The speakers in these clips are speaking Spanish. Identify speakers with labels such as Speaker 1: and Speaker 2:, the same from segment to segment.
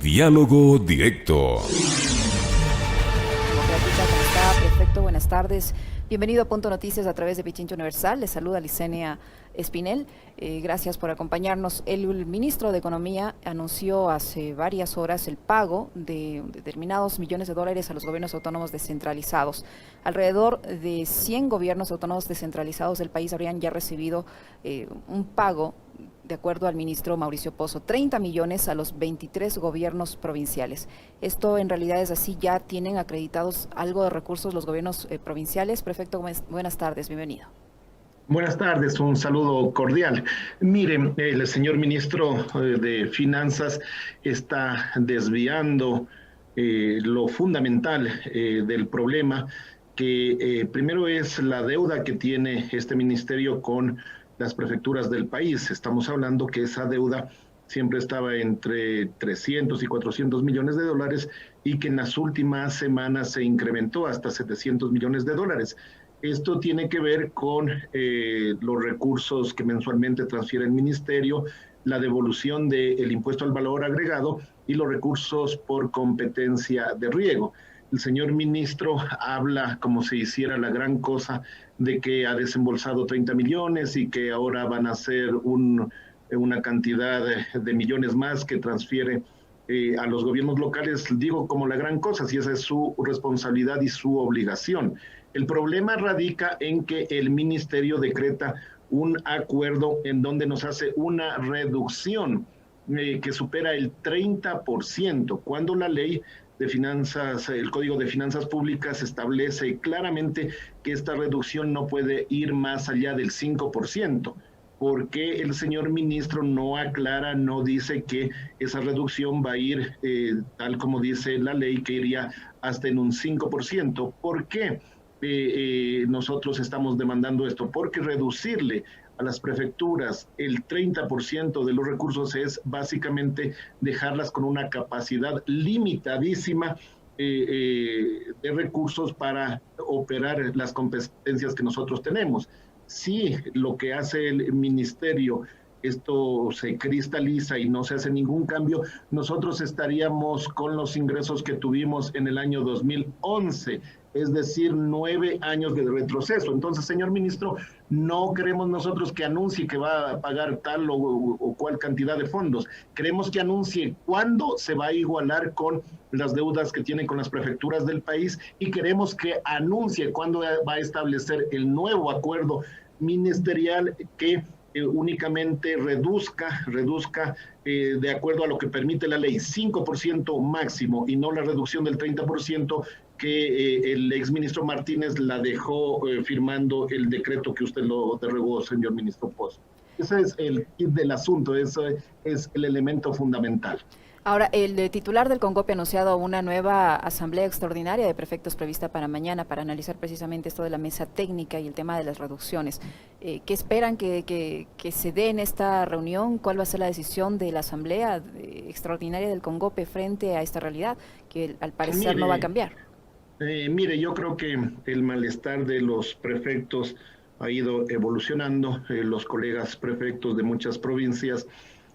Speaker 1: Diálogo Directo.
Speaker 2: Democrática, ¿cómo está? Perfecto, buenas tardes. Bienvenido a Punto Noticias a través de Pichincha Universal. Les saluda Licenia Espinel. Gracias por acompañarnos. El ministro de Economía anunció hace varias horas el pago de determinados millones de dólares a los gobiernos autónomos descentralizados. Alrededor de 100 gobiernos autónomos descentralizados del país habrían ya recibido un pago, de acuerdo al ministro Mauricio Pozo, 30 millones a los 23 gobiernos provinciales. Esto en realidad es así, ya tienen acreditados algo de recursos los gobiernos provinciales. Prefecto, buenas tardes, bienvenido.
Speaker 3: Buenas tardes, un saludo cordial. Miren, el señor ministro de Finanzas está desviando lo fundamental del problema, que primero es la deuda que tiene este ministerio con las prefecturas del país. Estamos hablando que esa deuda siempre estaba entre 300 y 400 millones de dólares y que en las últimas semanas se incrementó hasta 700 millones de dólares. Esto tiene que ver con los recursos que mensualmente transfiere el ministerio, la devolución del impuesto al valor agregado y los recursos por competencia de riego. El señor ministro habla como si hiciera la gran cosa de que ha desembolsado 30 millones y que ahora van a ser una cantidad de millones más que transfiere a los gobiernos locales, digo como la gran cosa, si esa es su responsabilidad y su obligación. El problema radica en que el ministerio decreta un acuerdo en donde nos hace una reducción que supera el 30%, cuando la ley de finanzas, el Código de Finanzas Públicas establece claramente que esta reducción no puede ir más allá del 5%. ¿Por qué el señor ministro no aclara, no dice que esa reducción va a ir, tal como dice la ley, que iría hasta en un 5%? ¿Por qué nosotros estamos demandando esto? Porque reducirle a las prefecturas el 30% de los recursos es básicamente dejarlas con una capacidad limitadísima de recursos para operar las competencias que nosotros tenemos. Si lo que hace el ministerio, esto se cristaliza y no se hace ningún cambio, nosotros estaríamos con los ingresos que tuvimos en el año 2011, es decir, 9 años de retroceso. Entonces, señor ministro, no queremos nosotros que anuncie que va a pagar tal o cual cantidad de fondos. Queremos que anuncie cuándo se va a igualar con las deudas que tiene con las prefecturas del país y queremos que anuncie cuándo va a establecer el nuevo acuerdo ministerial que únicamente reduzca de acuerdo a lo que permite la ley, 5% máximo y no la reducción del 30% que el exministro Martínez la dejó firmando el decreto que usted lo derogó, señor ministro Pozo. Ese es el kit del asunto, ese es el elemento fundamental.
Speaker 2: Ahora, el titular del CONGOPE ha anunciado una nueva asamblea extraordinaria de prefectos prevista para mañana para analizar precisamente esto de la mesa técnica y el tema de las reducciones. ¿Qué esperan que se dé en esta reunión? ¿Cuál va a ser la decisión de la asamblea extraordinaria del CONGOPE frente a esta realidad que al parecer no va a cambiar?
Speaker 3: Mire, yo creo que el malestar de los prefectos ha ido evolucionando. Los colegas prefectos de muchas provincias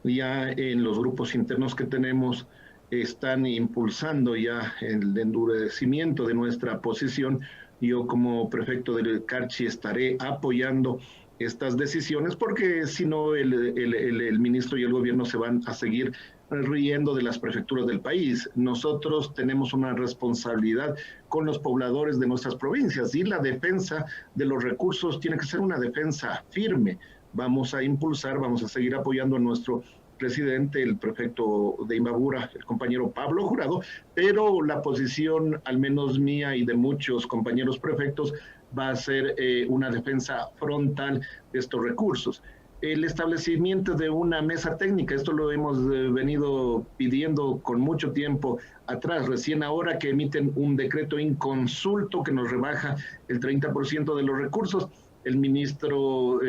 Speaker 3: ya en los grupos internos que tenemos están impulsando ya el endurecimiento de nuestra posición. Yo como prefecto del Carchi estaré apoyando estas decisiones porque si no el ministro y el gobierno se van a seguir riendo de las prefecturas del país. Nosotros tenemos una responsabilidad con los pobladores de nuestras provincias y la defensa de los recursos tiene que ser una defensa firme. Vamos a impulsar, vamos a seguir apoyando a nuestro presidente, el prefecto de Imbabura, el compañero Pablo Jurado, pero la posición, al menos mía y de muchos compañeros prefectos, va a ser una defensa frontal de estos recursos. El establecimiento de una mesa técnica, esto lo hemos venido pidiendo con mucho tiempo atrás, recién ahora que emiten un decreto inconsulto que nos rebaja el 30% de los recursos, el ministro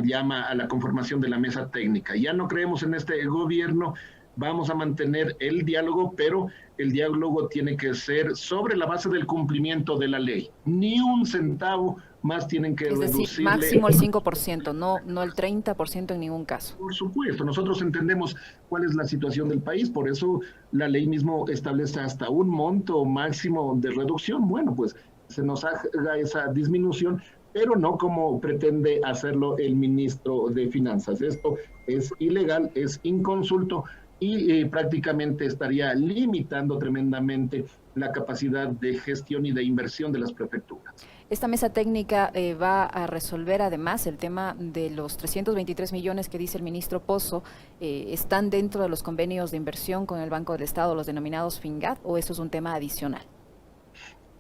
Speaker 3: llama a la conformación de la mesa técnica. Ya no creemos en este gobierno, vamos a mantener el diálogo, pero el diálogo tiene que ser sobre la base del cumplimiento de la ley. Ni un centavo más tienen que
Speaker 2: Es decir,
Speaker 3: reducirle.
Speaker 2: máximo el 5%, no el 30% en ningún caso.
Speaker 3: Por supuesto, nosotros entendemos cuál es la situación del país, por eso la ley mismo establece hasta un monto máximo de reducción. Bueno, pues se nos haga esa disminución, pero no como pretende hacerlo el ministro de Finanzas. Esto es ilegal, es inconsulto y prácticamente estaría limitando tremendamente la capacidad de gestión y de inversión de las prefecturas.
Speaker 2: Esta mesa técnica va a resolver además el tema de los 323 millones que dice el ministro Pozo. ¿Están dentro de los convenios de inversión con el Banco del Estado, los denominados FINGAD, o eso es un tema adicional?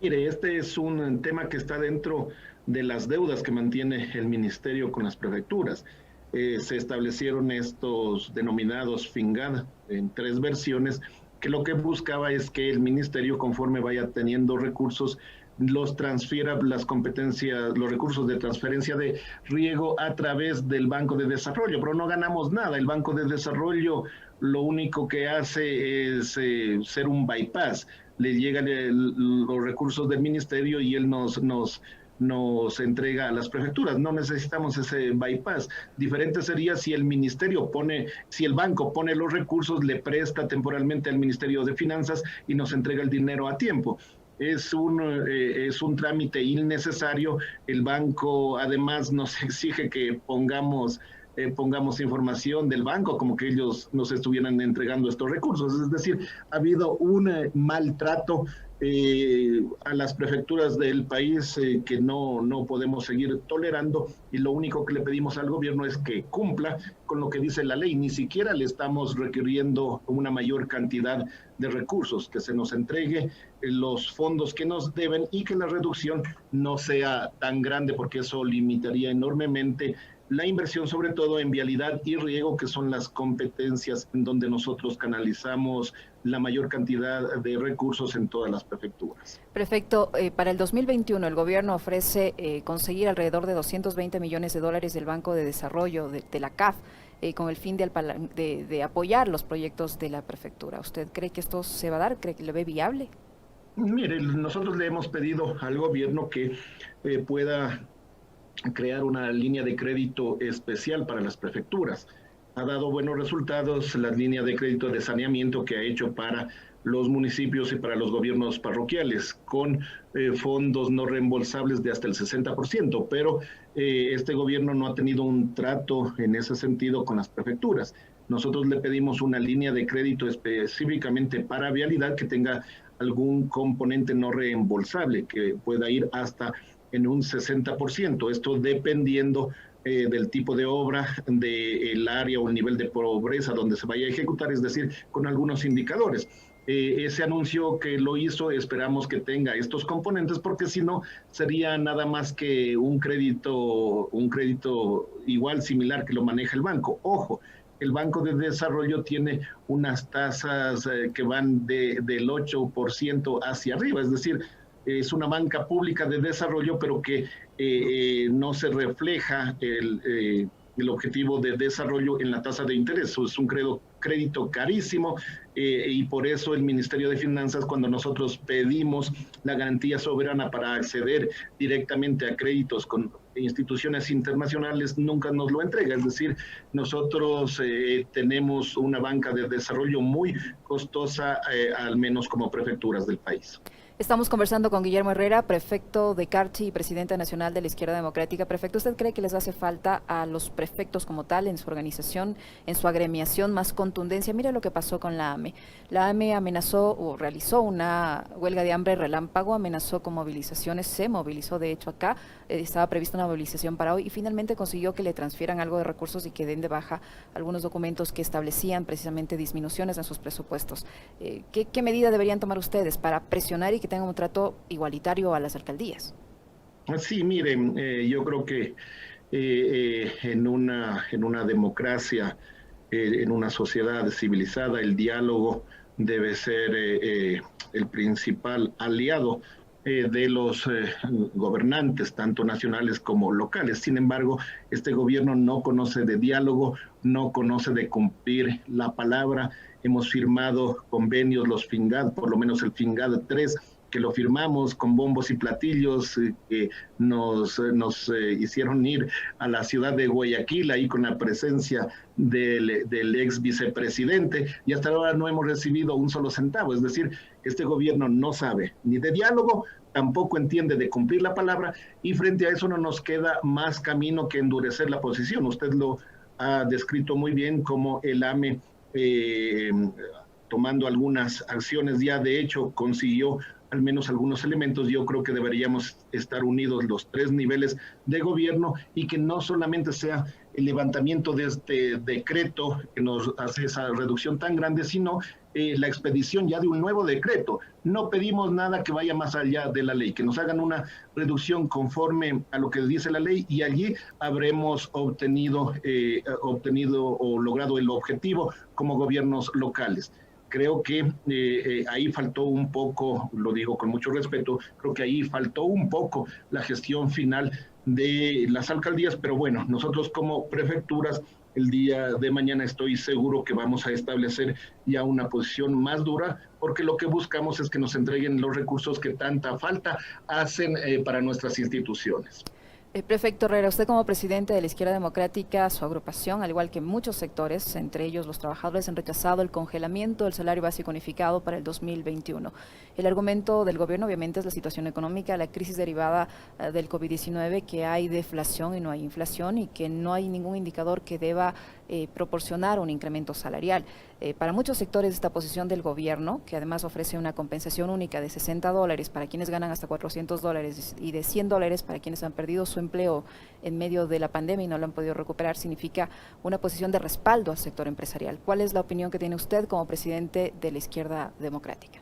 Speaker 3: Mire, este es un tema que está dentro de las deudas que mantiene el ministerio con las prefecturas. Se establecieron estos denominados FINGAD en 3 versiones, que lo que buscaba es que el ministerio, conforme vaya teniendo recursos, los transfiera las competencias, los recursos de transferencia de riego a través del Banco de Desarrollo, pero no ganamos nada. El Banco de Desarrollo lo único que hace es ser un bypass. Le llegan los recursos del ministerio y él nos entrega a las prefecturas. No necesitamos ese bypass. Diferente sería si el ministerio si el banco pone los recursos, le presta temporalmente al Ministerio de Finanzas y nos entrega el dinero a tiempo. Es un trámite innecesario. El banco además nos exige que pongamos información del banco, como que ellos nos estuvieran entregando estos recursos. Es decir, ha habido un maltrato a las prefecturas del país que no podemos seguir tolerando, y lo único que le pedimos al gobierno es que cumpla con lo que dice la ley. Ni siquiera le estamos requiriendo una mayor cantidad de recursos, que se nos entregue los fondos que nos deben y que la reducción no sea tan grande, porque eso limitaría enormemente la inversión, sobre todo en vialidad y riego, que son las competencias en donde nosotros canalizamos la mayor cantidad de recursos en todas las prefecturas.
Speaker 2: Prefecto, para el 2021 el gobierno ofrece conseguir alrededor de 220 millones de dólares del Banco de Desarrollo de la CAF, con el fin de apoyar los proyectos de la prefectura. ¿Usted cree que esto se va a dar? ¿Cree que lo ve viable?
Speaker 3: Mire, nosotros le hemos pedido al gobierno que pueda crear una línea de crédito especial para las prefecturas. Ha dado buenos resultados la línea de crédito de saneamiento que ha hecho para los municipios y para los gobiernos parroquiales, con fondos no reembolsables de hasta el 60%, pero este gobierno no ha tenido un trato en ese sentido con las prefecturas. Nosotros le pedimos una línea de crédito específicamente para vialidad que tenga algún componente no reembolsable, que pueda ir hasta en un 60%, esto dependiendo del tipo de obra, del área o el nivel de pobreza donde se vaya a ejecutar, es decir, con algunos indicadores. Ese anuncio que lo hizo, esperamos que tenga estos componentes, porque si no, sería nada más que un crédito igual, similar, que lo maneja el banco. Ojo, el Banco de Desarrollo tiene unas tasas que van del 8% hacia arriba, es decir, es una banca pública de desarrollo, pero que no se refleja el objetivo de desarrollo en la tasa de interés. Es un crédito carísimo, y por eso el Ministerio de Finanzas, cuando nosotros pedimos la garantía soberana para acceder directamente a créditos con instituciones internacionales, nunca nos lo entrega. Es decir, nosotros tenemos una banca de desarrollo muy costosa, al menos como prefecturas del país.
Speaker 2: Estamos conversando con Guillermo Herrera, prefecto de Carchi y presidente nacional de la Izquierda Democrática. Prefecto, ¿usted cree que les hace falta a los prefectos como tal, en su organización, en su agremiación, más contundencia? Mire lo que pasó con la AME. La AME amenazó o realizó una huelga de hambre relámpago, amenazó con movilizaciones, se movilizó de hecho acá, estaba prevista una movilización para hoy y finalmente consiguió que le transfieran algo de recursos y que den de baja algunos documentos que establecían precisamente disminuciones en sus presupuestos. ¿Qué medida deberían tomar ustedes para presionar y que tengan un trato igualitario a las alcaldías?
Speaker 3: Sí, miren, yo creo que en una democracia, en una sociedad civilizada, el diálogo debe ser el principal aliado de los gobernantes, tanto nacionales como locales. Sin embargo, este gobierno no conoce de diálogo, no conoce de cumplir la palabra. Hemos firmado convenios, los FINGAD, por lo menos el FINGAD 3, que lo firmamos con bombos y platillos, que nos hicieron ir a la ciudad de Guayaquil, ahí con la presencia del ex vicepresidente, y hasta ahora no hemos recibido un solo centavo. Es decir, este gobierno no sabe ni de diálogo, tampoco entiende de cumplir la palabra, y frente a eso no nos queda más camino que endurecer la posición. Usted lo ha descrito muy bien, como el AME, tomando algunas acciones, ya de hecho consiguió al menos algunos elementos. Yo creo que deberíamos estar unidos los tres niveles de gobierno, y que no solamente sea el levantamiento de este decreto que nos hace esa reducción tan grande, sino la expedición ya de un nuevo decreto. No pedimos nada que vaya más allá de la ley, que nos hagan una reducción conforme a lo que dice la ley, y allí habremos obtenido o logrado el objetivo como gobiernos locales. Creo que ahí faltó un poco, lo digo con mucho respeto, creo que ahí faltó un poco la gestión final de las alcaldías, pero bueno, nosotros como prefecturas, el día de mañana estoy seguro que vamos a establecer ya una posición más dura, porque lo que buscamos es que nos entreguen los recursos que tanta falta hacen para nuestras instituciones.
Speaker 2: Prefecto Herrera, usted como presidente de la Izquierda Democrática, su agrupación, al igual que muchos sectores, entre ellos los trabajadores, han rechazado el congelamiento del salario básico unificado para el 2021. El argumento del gobierno obviamente es la situación económica, la crisis derivada del COVID-19, que hay deflación y no hay inflación, y que no hay ningún indicador que deba proporcionar un incremento salarial. Para muchos sectores, esta posición del gobierno, que además ofrece una compensación única de $60 para quienes ganan hasta $400 y de $100 para quienes han perdido su empleo en medio de la pandemia y no lo han podido recuperar, significa una posición de respaldo al sector empresarial. ¿Cuál es la opinión que tiene usted como presidente de la Izquierda Democrática?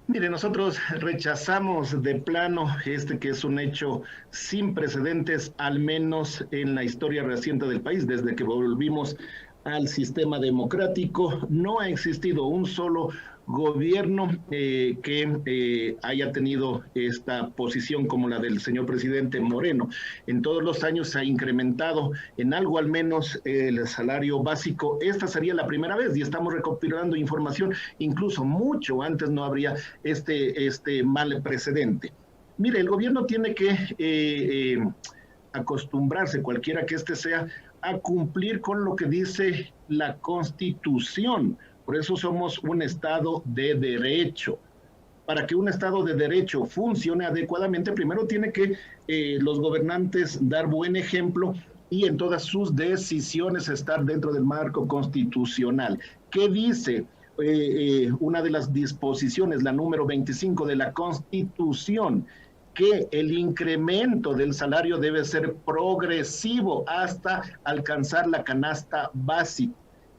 Speaker 3: Mire, nosotros rechazamos de plano que es un hecho sin precedentes, al menos en la historia reciente del país. Desde que volvimos al sistema democrático, no ha existido un solo gobierno que haya tenido esta posición como la del señor presidente Moreno. En todos los años se ha incrementado en algo al menos el salario básico. Esta sería la primera vez, y estamos recopilando información, incluso mucho antes no habría este mal precedente. Mire, el gobierno tiene que acostumbrarse, cualquiera que sea, a cumplir con lo que dice la Constitución. Por eso somos un Estado de derecho. Para que un Estado de derecho funcione adecuadamente, primero tiene que los gobernantes dar buen ejemplo y en todas sus decisiones estar dentro del marco constitucional. ¿Qué dice una de las disposiciones, la número 25 de la Constitución? Que el incremento del salario debe ser progresivo hasta alcanzar la canasta básica.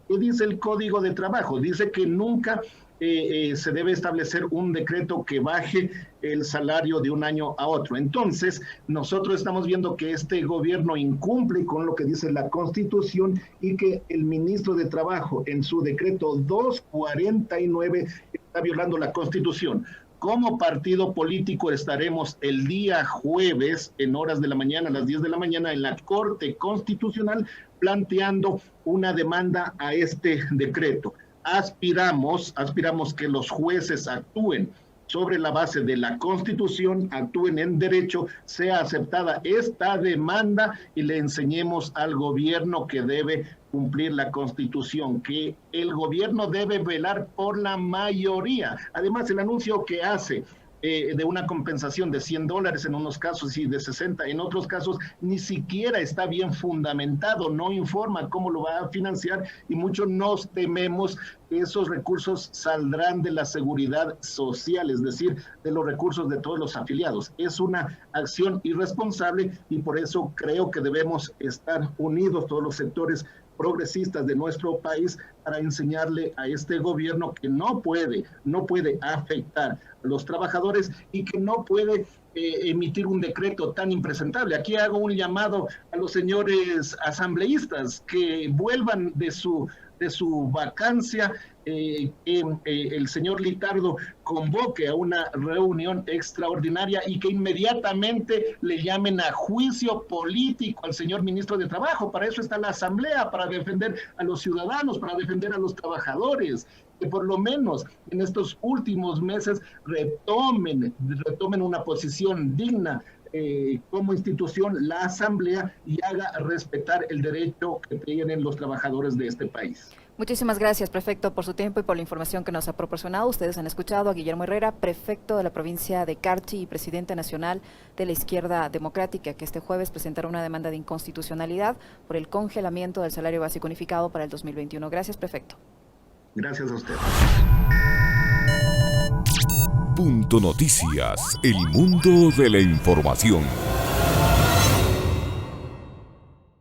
Speaker 3: ¿Qué dice el Código de Trabajo? Dice que nunca se debe establecer un decreto que baje el salario de un año a otro. Entonces, nosotros estamos viendo que este gobierno incumple con lo que dice la Constitución, y que el ministro de Trabajo en su decreto 249 está violando la Constitución. Como partido político estaremos el día jueves en horas de la mañana, a las 10 de la mañana, en la Corte Constitucional planteando una demanda a este decreto. Aspiramos que los jueces actúen sobre la base de la Constitución, actúen en derecho, sea aceptada esta demanda y le enseñemos al gobierno que debe cumplir la Constitución, que el gobierno debe velar por la mayoría. Además, el anuncio que hace de una compensación de $100 en unos casos y de 60 en otros casos, ni siquiera está bien fundamentado, no informa cómo lo va a financiar, y muchos nos tememos que esos recursos saldrán de la seguridad social, es decir, de los recursos de todos los afiliados. Es una acción irresponsable, y por eso creo que debemos estar unidos todos los sectores progresistas de nuestro país para enseñarle a este gobierno que no puede afectar a los trabajadores y que no puede emitir un decreto tan impresentable. Aquí hago un llamado a los señores asambleístas que vuelvan de su vacancia, el señor Litardo convoque a una reunión extraordinaria y que inmediatamente le llamen a juicio político al señor ministro de Trabajo. Para eso está la Asamblea, para defender a los ciudadanos, para defender a los trabajadores, que por lo menos en estos últimos meses retomen una posición digna como institución, la Asamblea, y haga respetar el derecho que tienen los trabajadores de este país.
Speaker 2: Muchísimas gracias, prefecto, por su tiempo y por la información que nos ha proporcionado. Ustedes han escuchado a Guillermo Herrera, prefecto de la provincia de Carchi y presidente nacional de la Izquierda Democrática, que este jueves presentará una demanda de inconstitucionalidad por el congelamiento del salario básico unificado para el 2021. Gracias, prefecto.
Speaker 3: Gracias a usted.
Speaker 1: Punto Noticias, el mundo de la información.